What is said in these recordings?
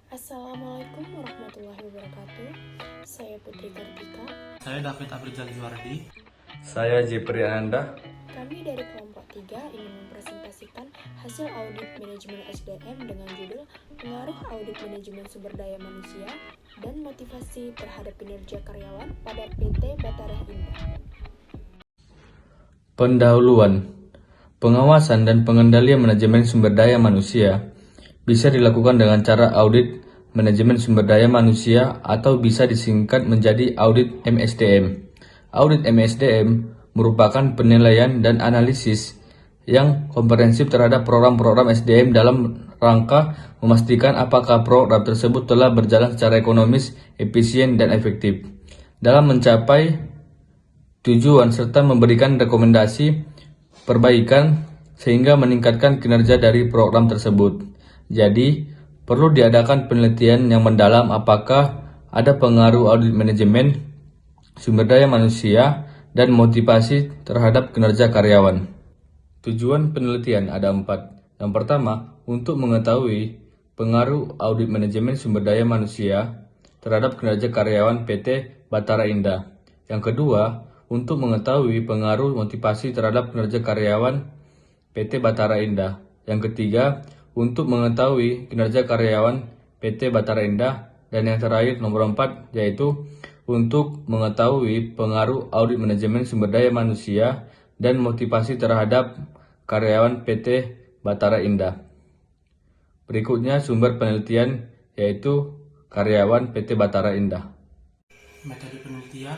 Assalamualaikum warahmatullahi wabarakatuh. Saya Putri Kartika. Saya David Abrizal Juardi. Saya Jepri Ananda. Kami dari kelompok 3 ingin mempresentasikan hasil audit manajemen SDM dengan judul Pengaruh Audit Manajemen Sumber Daya Manusia dan Motivasi Terhadap Kinerja Karyawan pada PT Batara Indah. Pendahuluan. Pengawasan dan pengendalian manajemen sumber daya manusia bisa dilakukan dengan cara audit manajemen sumber daya manusia atau bisa disingkat menjadi audit MSDM. Audit MSDM merupakan penilaian dan analisis yang komprehensif terhadap program-program SDM dalam rangka memastikan apakah program tersebut telah berjalan secara ekonomis, efisien, dan efektif dalam mencapai tujuan serta memberikan rekomendasi perbaikan sehingga meningkatkan kinerja dari program tersebut. Jadi, perlu diadakan penelitian yang mendalam apakah ada pengaruh audit manajemen sumber daya manusia dan motivasi terhadap kinerja karyawan. Tujuan penelitian ada 4. Yang pertama, untuk mengetahui pengaruh audit manajemen sumber daya manusia terhadap kinerja karyawan PT Batara Indah. Yang kedua, untuk mengetahui pengaruh motivasi terhadap kinerja karyawan PT Batara Indah. Yang ketiga, untuk mengetahui kinerja karyawan PT Batara Indah. Dan yang terakhir, nomor 4, yaitu untuk mengetahui pengaruh audit manajemen sumber daya manusia dan motivasi terhadap karyawan PT Batara Indah. Berikutnya sumber penelitian, yaitu karyawan PT Batara Indah. Metode penelitian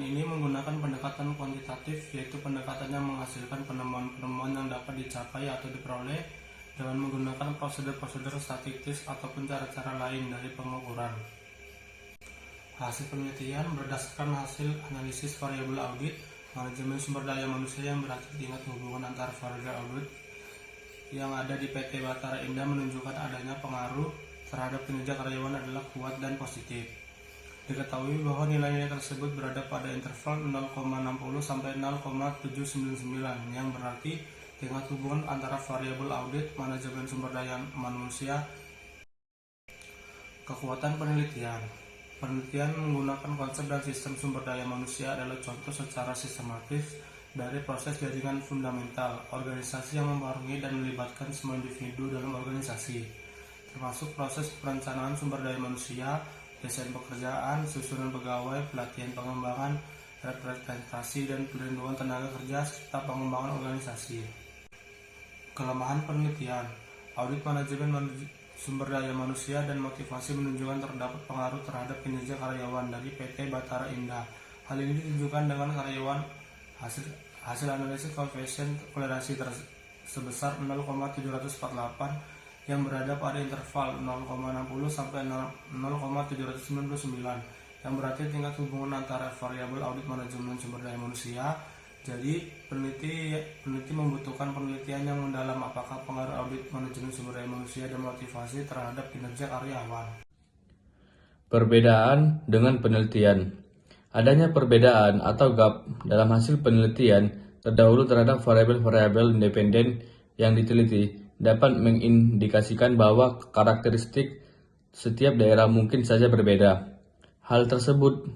ini menggunakan pendekatan kuantitatif, yaitu pendekatan yang menghasilkan penemuan-penemuan yang dapat dicapai atau diperoleh dengan menggunakan prosedur-prosedur statistik ataupun cara-cara lain dari pengukuran. Hasil penelitian berdasarkan hasil analisis variabel audit manajemen sumber daya manusia yang berarti tingkat hubungan antara variabel audit yang ada di PT Batara Indah menunjukkan adanya pengaruh terhadap kinerja karyawan adalah kuat dan positif. Diketahui bahwa nilai-nilai tersebut berada pada interval 0,60 sampai 0,799 yang berarti tingkat hubungan antara variabel audit manajemen sumber daya manusia. Kekuatan penelitian. Penelitian menggunakan konsep dan sistem sumber daya manusia adalah contoh secara sistematis dari proses jaringan fundamental organisasi yang mempengaruhi dan melibatkan semua individu dalam organisasi, termasuk proses perencanaan sumber daya manusia, desain pekerjaan, susunan pegawai, pelatihan pengembangan, representasi dan perlindungan tenaga kerja, serta pengembangan organisasi. Kelemahan penelitian. Audit manajemen sumber daya manusia dan motivasi menunjukkan terdapat pengaruh terhadap kinerja karyawan dari PT Batara Indah. Hal ini ditunjukkan dengan karyawan hasil analisis koefisien toleransi sebesar 0,748 yang berada pada interval 0,60 sampai 0,799 yang berarti tingkat hubungan antara variabel audit manajemen sumber daya manusia. Jadi peneliti membutuhkan penelitian yang mendalam apakah pengaruh audit manajemen sumber daya manusia dan motivasi terhadap kinerja karyawan. Perbedaan dengan penelitian. Adanya perbedaan atau gap dalam hasil penelitian terdahulu terhadap variabel-variabel independen yang diteliti dapat mengindikasikan bahwa karakteristik setiap daerah mungkin saja berbeda. Hal tersebut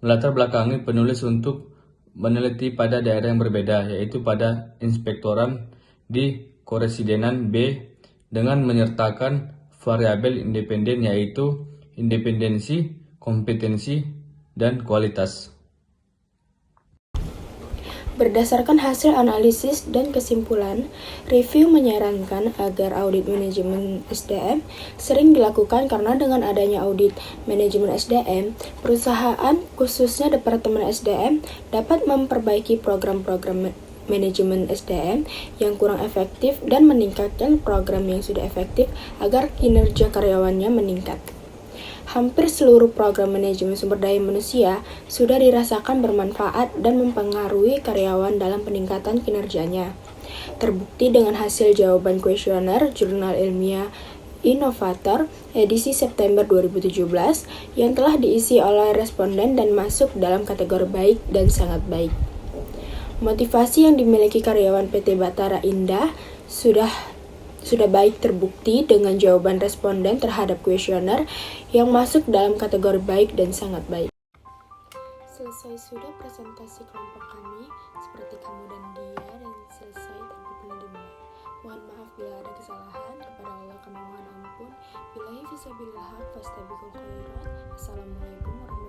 melatar belakangi penulis untuk meneliti pada daerah yang berbeda, yaitu pada inspektoran di Koresidenan B dengan menyertakan variabel independen yaitu independensi, kompetensi, dan kualitas. Berdasarkan hasil analisis dan kesimpulan, review menyarankan agar audit manajemen SDM sering dilakukan karena dengan adanya audit manajemen SDM, perusahaan khususnya Departemen SDM dapat memperbaiki program-program manajemen SDM yang kurang efektif dan meningkatkan program yang sudah efektif agar kinerja karyawannya meningkat. Hampir seluruh program manajemen sumber daya manusia sudah dirasakan bermanfaat dan mempengaruhi karyawan dalam peningkatan kinerjanya. Terbukti dengan hasil jawaban kuesioner Jurnal Ilmiah Innovator edisi September 2017 yang telah diisi oleh responden dan masuk dalam kategori baik dan sangat baik. Motivasi yang dimiliki karyawan PT Batara Indah sudah sudah baik terbukti dengan jawaban responden terhadap kuesioner yang masuk dalam kategori baik dan sangat baik. Selesai sudah presentasi kelompok kami, seperti kamu dan dia, dan selesai tanpa penilaian. Mohon maaf bila ada kesalahan, kepada Allah kami mohon ampun. Billahi fisabilillah, fastabiqul khairat. Assalamualaikum warahmatullahi wabarakatuh.